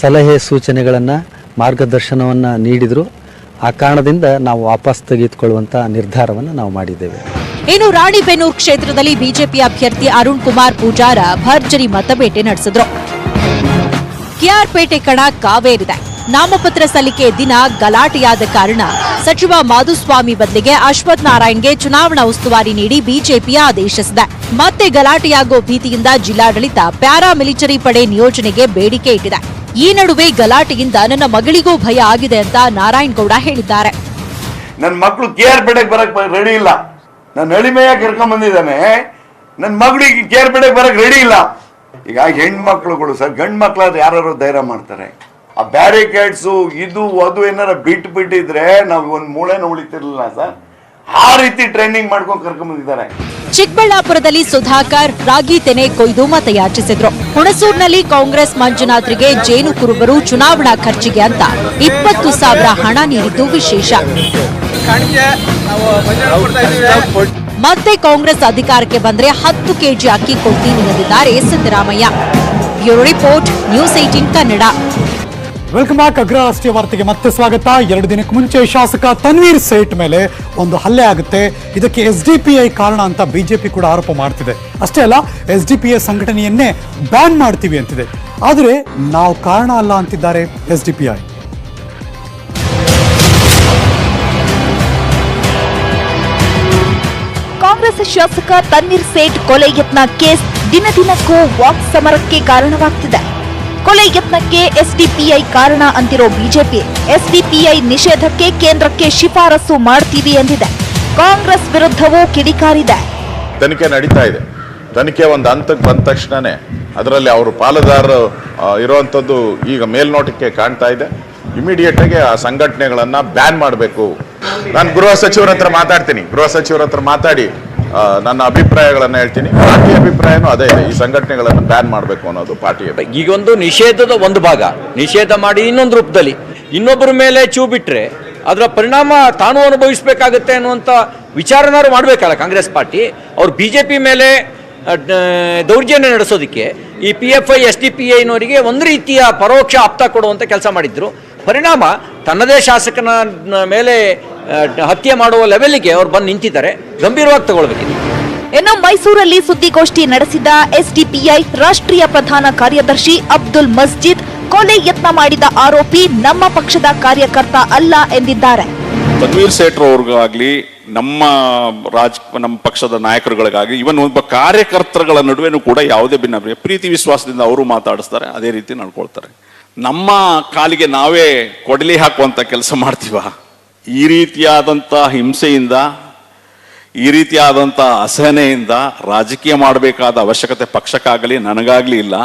ಸಲಹೆ ಸೂಚನೆಗಳನ್ನ ಮಾರ್ಗದರ್ಶನವನ್ನ ನೀಡಿದ್ರು. ಆ ಕಾರಣದಿಂದ ನಾವು ವಾಪಸ್ ತೆಗೆದುಕೊಳ್ಳುವಂತ ನಿರ್ಧಾರವನ್ನು ನಾವು ಮಾಡಿದ್ದೇವೆ. ಇನ್ನು ರಾಣಿಬೆನ್ನೂರು ಕ್ಷೇತ್ರದಲ್ಲಿ ಬಿಜೆಪಿ ಅಭ್ಯರ್ಥಿ ಅರುಣ್ ಕುಮಾರ್ ಪೂಜಾರ ಭರ್ಜರಿ ಮತಬೇಟೆ ನಡೆಸಿದ್ರು. ಕೆಆರ್ಪೇಟೆ ಕಣ ಕಾವೇರಿದೆ. ನಾಮಪತ್ರ ಸಲ್ಲಿಕೆ ದಿನ ಗಲಾಟೆಯಾದ ಕಾರಣ ಸಚಿವ ಮಾಧುಸ್ವಾಮಿ ಬದಲಿಗೆ ಅಶ್ವಥ್ ನಾರಾಯಣ್ಗೆ ಚುನಾವಣಾ ಉಸ್ತುವಾರಿ ನೀಡಿ ಬಿಜೆಪಿ ಆದೇಶಿಸಿದೆ. ಮತ್ತೆ ಗಲಾಟೆಯಾಗೋ ಭೀತಿಯಿಂದ ಜಿಲ್ಲಾಡಳಿತ ಪ್ಯಾರಾ ಮಿಲಿಟರಿ ಪಡೆ ನಿಯೋಜನೆಗೆ ಬೇಡಿಕೆ ಇಟ್ಟಿದೆ. ಈ ನಡುವೆ ಗಲಾಟೆಯಿಂದ ನನ್ನ ಮಗಳಿಗೂ ಭಯ ಆಗಿದೆ ಅಂತ ನಾರಾಯಣಗೌಡ ಹೇಳಿದ್ದಾರೆ. ನನ್ನ ಮಕ್ಕಳು ಕೇರ್ ಬೇಡಕ್ಕೆ ಬರಕ್ ರೆಡಿ ಇಲ್ಲ. ನನ್ನ ಎಳಿಮೆಯ ಕರ್ಕೊಂಡ್ ಬಂದಿದ್ದಾನೆ, ನನ್ನ ಮಗಳಿಗೆ ಕೇರ್ ಬೇಡಕ್ಕೆ ಬರಕ್ ರೆಡಿ ಇಲ್ಲ. ಈಗ ಹೆಣ್ಮಕ್ಳುಗಳು ಸರ್, ಗಂಡ್ ಮಕ್ಳಾದ್ರೆ ಯಾರು ಧೈರ್ಯ ಮಾಡ್ತಾರೆ? ಆ ಬ್ಯಾರಿಕೇಡ್ಸು ಇದು ಅದು ಏನಾರ ಬಿಟ್ಟಿದ್ರೆ ನಾವು ಒಂದ್ ಮೂಳೆನ ಉಳಿತಿರ್ಲಿಲ್ಲ ಸರ್. ಆ ರೀತಿ ಟ್ರೈನಿಂಗ್ ಮಾಡ್ಕೊಂಡು ಕರ್ಕೊಂಡ್ ಬಂದಿದ್ದಾರೆ. ಚಿಕ್ಕಬಳ್ಳಾಪುರದಲ್ಲಿ ಸುಧಾಕರ್ ರಾಗಿ ತೆನೆ ಕೊಯ್ದು ಮತಯಾಚಿಸಿದ್ರು. ಹುಣಸೂರಿನಲ್ಲಿ ಕಾಂಗ್ರೆಸ್ ಮಂಜುನಾಥ್ರಿಗೆ ಜೇನು ಕುರುಬರು ಚುನಾವಣಾ ಖರ್ಚಿಗೆ ಅಂತ 20,000 ಹಣ ನೀಡಿದ್ದು ವಿಶೇಷ. ಮತ್ತೆ ಕಾಂಗ್ರೆಸ್ ಅಧಿಕಾರಕ್ಕೆ ಬಂದ್ರೆ 10 ಕೆಜಿ ಅಕ್ಕಿ ಕೊಡ್ತೀನಿ ಎಂದಿದ್ದಾರೆ Siddaramaiah. Bureau report, news 18 Kannada. Welcome back. ಅಗ್ರ ರಾಷ್ಟ್ರೀಯ ವಾರ್ತೆಗೆ ಮತ್ತೆ ಸ್ವಾಗತ. 2 ದಿನಕ್ಕೆ ಮುಂಚೆ ಶಾಸಕ ತನ್ವೀರ್ ಸೇಠ್ ಮೇಲೆ ಒಂದು ಹಲ್ಲೆ ಆಗುತ್ತೆ. ಇದಕ್ಕೆ SDPI ಕಾರಣ ಅಂತ ಬಿಜೆಪಿ ಕೂಡ ಆರೋಪ ಮಾಡ್ತಿದೆ. ಅಷ್ಟೇ ಅಲ್ಲ, SDPI ಸಂಘಟನೆಯನ್ನೇ ಬ್ಯಾನ್ ಮಾಡ್ತೀವಿ ಅಂತಿದೆ. ಆದರೆ ನಾವು ಕಾರಣ ಅಲ್ಲ ಅಂತಿದ್ದಾರೆ SDPI. ಕಾಂಗ್ರೆಸ್ ಶಾಸಕ ತನ್ವೀರ್ ಸೇಠ್ ಕೊಲೆ ಯತ್ನ ಕೇಸ್ ದಿನದಿನಕ್ಕೂ ವಾಕ್ ಸಮರಕ್ಕೆ ಕಾರಣವಾಗ್ತಿದೆ. ಕೊಲೆ ಯತ್ನಕ್ಕೆ SDPI ಕಾರಣ ಅಂತಿರೋ ಬಿಜೆಪಿ SDPI ನಿಷೇಧಕ್ಕೆ ಕೇಂದ್ರಕ್ಕೆ ಶಿಫಾರಸು ಮಾಡ್ತೀವಿ ಎಂದಿದೆ. ಕಾಂಗ್ರೆಸ್ ವಿರುದ್ಧವೂ ಕಿಡಿಕಾರಿದೆ. ತನಿಖೆ ನಡೀತಾ ಇದೆ. ತನಿಖೆ ಒಂದು ಹಂತಕ್ಕೆ ಬಂದ ತಕ್ಷಣನೇ ಅದರಲ್ಲಿ ಅವರು ಪಾಲುದಾರರು ಇರುವಂಥದ್ದು ಈಗ ಮೇಲ್ನೋಟಕ್ಕೆ ಕಾಣ್ತಾ ಇದೆ. ಇಮಿಡಿಯೇಟ್ ಆಗಿ ಆ ಸಂಘಟನೆಗಳನ್ನ ಬ್ಯಾನ್ ಮಾಡಬೇಕು. ನಾನು ಗೃಹ ಸಚಿವರ ಹತ್ರ ಮಾತಾಡ್ತೀನಿ. ಗೃಹ ಸಚಿವರ ಹತ್ರ ಮಾತಾಡಿ ನನ್ನ ಅಭಿಪ್ರಾಯಗಳನ್ನ ಹೇಳ್ತೀನಿ. ಪಾರ್ಟಿ ಅಭಿಪ್ರಾಯನೂ ಅದೇ ಇದೆ, ಈ ಸಂಘಟನೆಗಳನ್ನು ಬ್ಯಾನ್ ಮಾಡಬೇಕು ಅನ್ನೋದು ಪಾರ್ಟಿಯ. ಈಗ ಒಂದು ನಿಷೇಧದ ಒಂದು ಭಾಗ ನಿಷೇಧ ಮಾಡಿ ಇನ್ನೊಂದು ರೂಪದಲ್ಲಿ ಇನ್ನೊಬ್ಬರ ಮೇಲೆ ಚೂ ಬಿಟ್ರೆ ಅದರ ಪರಿಣಾಮ ತಾನು ಅನುಭವಿಸಬೇಕಾಗುತ್ತೆ ಅನ್ನುವಂಥ ವಿಚಾರನಾರು ಮಾಡಬೇಕಲ್ಲ ಕಾಂಗ್ರೆಸ್ ಪಾರ್ಟಿ. ಅವ್ರು ಬಿಜೆಪಿ ಮೇಲೆ ದೌರ್ಜನ್ಯ ನಡೆಸೋದಕ್ಕೆ ಈ PFI SDPIನವರಿಗೆ ಒಂದು ರೀತಿಯ ಪರೋಕ್ಷ ಆಪ್ತ ಕೊಡುವಂಥ ಕೆಲಸ ಮಾಡಿದ್ರು. ಪರಿಣಾಮ ತನ್ನದೇ ಶಾಸಕನ ಮೇಲೆ ಹತ್ಯೆ ಮಾಡುವ ಲೆವೆಲ್ಗೆ ಅವ್ರು ಬಂದು ನಿಂತಿದ್ದಾರೆ. ಗಂಭೀರವಾಗಿ ತಗೊಳ್ಬೇಕಿದೆ. ಇನ್ನು ಮೈಸೂರಲ್ಲಿ ಸುದ್ದಿಗೋಷ್ಠಿ ನಡೆಸಿದ SDPI ರಾಷ್ಟ್ರೀಯ ಪ್ರಧಾನ ಕಾರ್ಯದರ್ಶಿ ಅಬ್ದುಲ್ ಮಸ್ಜಿದ್ ಕೊಲೆ ಯತ್ನ ಮಾಡಿದ ಆರೋಪಿ ನಮ್ಮ ಪಕ್ಷದ ಕಾರ್ಯಕರ್ತ ಅಲ್ಲ ಎಂದಿದ್ದಾರೆ. ತನ್ವೀರ್ ಸೇಠ್ ಅವ್ರಿಗಾಗ್ಲಿ ನಮ್ಮ ಪಕ್ಷದ ನಾಯಕರುಗಳಿಗಾಗಲಿ ಇವನ್ ಒಬ್ಬ ಕಾರ್ಯಕರ್ತರುಗಳ ನಡುವೆನೂ ಕೂಡ ಯಾವುದೇ ಭಿನ್ನಾಭಿಪ್ರಾಯ ಪ್ರೀತಿ ವಿಶ್ವಾಸದಿಂದ ಅವರು ಮಾತಾಡಿಸ್ತಾರೆ, ಅದೇ ರೀತಿ ನಡ್ಕೊಳ್ತಾರೆ. ನಮ್ಮ ಕಾಲಿಗೆ ನಾವೇ ಕೊಡಲಿ ಹಾಕುವಂತ ಕೆಲಸ ಮಾಡ್ತೀವ? ಈ ರೀತಿಯಾದಂಥ ಹಿಂಸೆಯಿಂದ, ಈ ರೀತಿಯಾದಂಥ ಅಸಹನೆಯಿಂದ ರಾಜಕೀಯ ಮಾಡಬೇಕಾದ ಅವಶ್ಯಕತೆ ಪಕ್ಷಕ್ಕಾಗಲಿ ನನಗಾಗ್ಲಿ ಇಲ್ಲ.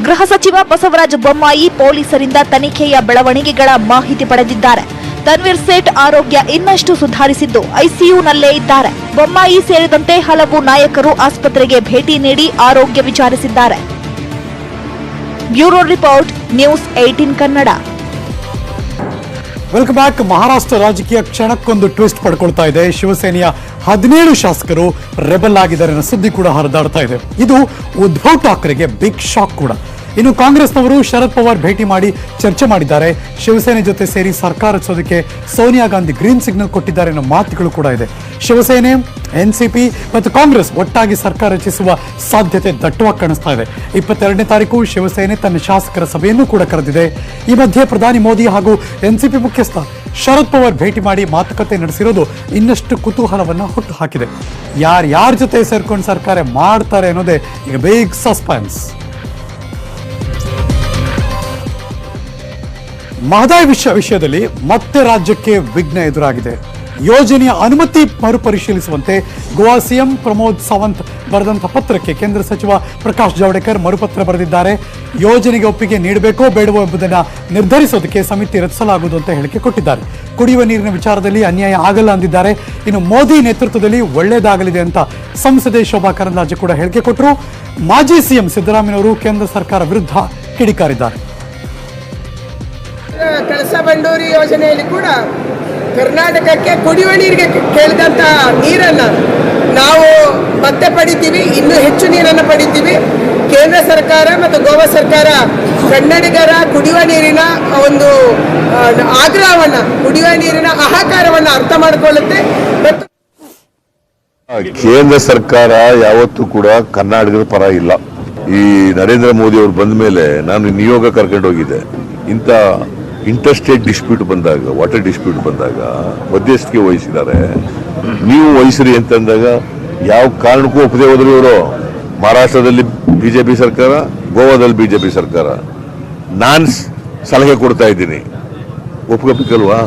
ಗೃಹ ಸಚಿವ ಬಸವರಾಜ ಬೊಮ್ಮಾಯಿ ಪೊಲೀಸರಿಂದ ತನಿಖೆಯ ಬೆಳವಣಿಗೆಗಳ ಮಾಹಿತಿ ಪಡೆದಿದ್ದಾರೆ. ತನ್ವೀರ್ ಸೇಠ್ ಆರೋಗ್ಯ ಇನ್ನಷ್ಟು ಸುಧಾರಿಸಿದ್ದು ICUನಲ್ಲೇ ಇದ್ದಾರೆ. ಬೊಮ್ಮಾಯಿ ಸೇರಿದಂತೆ ಹಲವು ನಾಯಕರು ಆಸ್ಪತ್ರೆಗೆ ಭೇಟಿ ನೀಡಿ ಆರೋಗ್ಯ ವಿಚಾರಿಸಿದ್ದಾರೆ. Bureau report, news 18 Kannada. Welcome back. Maharashtra ರಾಜಕೀಯ ಕ್ಷಣಕ್ಕೊಂದು ಟ್ವಿಸ್ಟ್ ಪಡ್ಕೊಳ್ತಾ ಇದೆ. ಶಿವಸೇನೆಯ 17 ಶಾಸಕರು ರೆಬಲ್ ಆಗಿದ್ದಾರೆ ಅನ್ನೋ ಸುದ್ದಿ ಕೂಡ ಹರಿದಾಡ್ತಾ ಇದೆ. ಇದು ಉದ್ಧವ್ ಠಾಕ್ರೆಗೆ ಬಿಗ್ ಶಾಕ್ ಕೂಡ. ಇನ್ನು ಕಾಂಗ್ರೆಸ್ನವರು ಶರದ್ ಪವಾರ್ ಭೇಟಿ ಮಾಡಿ ಚರ್ಚೆ ಮಾಡಿದ್ದಾರೆ. ಶಿವಸೇನೆ ಜೊತೆ ಸೇರಿ ಸರ್ಕಾರ ರಚಿಸೋದಕ್ಕೆ ಸೋನಿಯಾ ಗಾಂಧಿ ಗ್ರೀನ್ ಸಿಗ್ನಲ್ ಕೊಟ್ಟಿದ್ದಾರೆ ಅನ್ನೋ ಮಾತುಗಳು ಕೂಡ ಇದೆ. ಶಿವಸೇನೆ, NCP ಮತ್ತು ಕಾಂಗ್ರೆಸ್ ಒಟ್ಟಾಗಿ ಸರ್ಕಾರ ರಚಿಸುವ ಸಾಧ್ಯತೆ ದಟ್ಟವಾಗಿ ಕಾಣಿಸ್ತಾ ಇದೆ. 22ನೇ ತಾರೀಕು ಶಿವಸೇನೆ ತನ್ನ ಶಾಸಕರ ಸಭೆಯನ್ನು ಕೂಡ ಕರೆದಿದೆ. ಈ ಮಧ್ಯೆ ಪ್ರಧಾನಿ ಮೋದಿ ಹಾಗೂ NCP ಮುಖ್ಯಸ್ಥ ಶರದ್ ಪವಾರ್ ಭೇಟಿ ಮಾಡಿ ಮಾತುಕತೆ ನಡೆಸಿರೋದು ಇನ್ನಷ್ಟು ಕುತೂಹಲವನ್ನು ಹುಟ್ಟು ಹಾಕಿದೆ. ಯಾರ ಜೊತೆ ಸೇರ್ಕೊಂಡು ಸರ್ಕಾರ ಮಾಡ್ತಾರೆ ಅನ್ನೋದೇ ಈಗ ಬಿಗ್ ಸಸ್ಪೆನ್ಸ್. ಮಹದಾಯಿ ವಿಷಯದಲ್ಲಿ ಮತ್ತೆ ರಾಜ್ಯಕ್ಕೆ ವಿಘ್ನ ಎದುರಾಗಿದೆ. ಯೋಜನೆಯ ಅನುಮತಿ ಮರುಪರಿಶೀಲಿಸುವಂತೆ ಗೋವಾ CM ಪ್ರಮೋದ್ ಸಾವಂತ್ ಬರೆದಂಥ ಪತ್ರಕ್ಕೆ ಕೇಂದ್ರ ಸಚಿವ ಪ್ರಕಾಶ್ ಜಾವಡೇಕರ್ ಮರುಪತ್ರ ಬರೆದಿದ್ದಾರೆ. ಯೋಜನೆಗೆ ಒಪ್ಪಿಗೆ ನೀಡಬೇಕೋ ಬೇಡವೋ ಎಂಬುದನ್ನು ನಿರ್ಧರಿಸೋದಕ್ಕೆ ಸಮಿತಿ ರಚಿಸಲಾಗುವುದು ಅಂತ ಹೇಳಿಕೆ ಕೊಟ್ಟಿದ್ದಾರೆ. ಕುಡಿಯುವ ನೀರಿನ ವಿಚಾರದಲ್ಲಿ ಅನ್ಯಾಯ ಆಗಲ್ಲ ಅಂದಿದ್ದಾರೆ. ಇನ್ನು ಮೋದಿ ನೇತೃತ್ವದಲ್ಲಿ ಒಳ್ಳೆಯದಾಗಲಿದೆ ಅಂತ ಸಂಸದೆ ಶೋಭಾ ಕರಂದ್ಲಾಜೆ ಕೂಡ ಹೇಳಿಕೆ ಕೊಟ್ಟರು. ಮಾಜಿ CM ಸಿದ್ದರಾಮಯ್ಯನವರು ಕೇಂದ್ರ ಸರ್ಕಾರ ವಿರುದ್ಧ ಕಿಡಿಕಾರಿದ್ದಾರೆ. ಕಳಸಾ ಬಂಡೂರಿ ಯೋಜನೆಯಲ್ಲಿ ಕೂಡ ಕರ್ನಾಟಕಕ್ಕೆ ಕುಡಿಯುವ ನೀರಿಗೆ ಕೇಳಿದಂತ ನೀರನ್ನ ನಾವು ಮತ್ತೆ ಪಡಿತೀವಿ, ಇನ್ನೂ ಹೆಚ್ಚು ನೀರನ್ನು ಪಡಿತೀವಿ. ಕೇಂದ್ರ ಸರ್ಕಾರ ಮತ್ತು ಗೋವಾ ಸರ್ಕಾರ ಕನ್ನಡಿಗರ ಕುಡಿಯುವ ನೀರಿನ ಒಂದು ಆಗ್ರಹವನ್ನ, ಕುಡಿಯುವ ನೀರಿನ ಹಾಹಾಕಾರವನ್ನ ಅರ್ಥ ಮಾಡಿಕೊಳ್ಳುತ್ತೆ. ಮತ್ತು ಕೇಂದ್ರ ಸರ್ಕಾರ ಯಾವತ್ತೂ ಕೂಡ ಕರ್ನಾಟಕದ ಪರ ಇಲ್ಲ. ಈ ನರೇಂದ್ರ ಮೋದಿ ಅವರು ಬಂದ ಮೇಲೆ ನಾನು ನಿಯೋಗ ಕರ್ಕೊಂಡು ಹೋಗಿದ್ದೆ. ಇಂಥ ಇಂಟರ್ಸ್ಟೇಟ್ ಡಿಸ್ಪ್ಯೂಟ್ ಬಂದಾಗ, ವಾಟರ್ ಡಿಸ್ಪ್ಯೂಟ್ ಬಂದಾಗ ಮಧ್ಯಸ್ಥಿಕೆ ವಹಿಸಿದ್ದಾರೆ. ನೀವು ವಹಿಸ್ರಿ ಅಂತಂದಾಗ ಯಾವ ಕಾರಣಕ್ಕೂ ಒಪ್ಪದೆ ಹೋದ್ರು ಇವರು. ಮಹಾರಾಷ್ಟ್ರದಲ್ಲಿ BJP ಸರ್ಕಾರ, ಗೋವಾದಲ್ಲಿ BJP ಸರ್ಕಾರ. ನಾನು ಸಲಹೆ ಕೊಡ್ತಾ ಇದ್ದೀನಿ, ಒಪ್ಕೋಬೇಕಲ್ವಾ?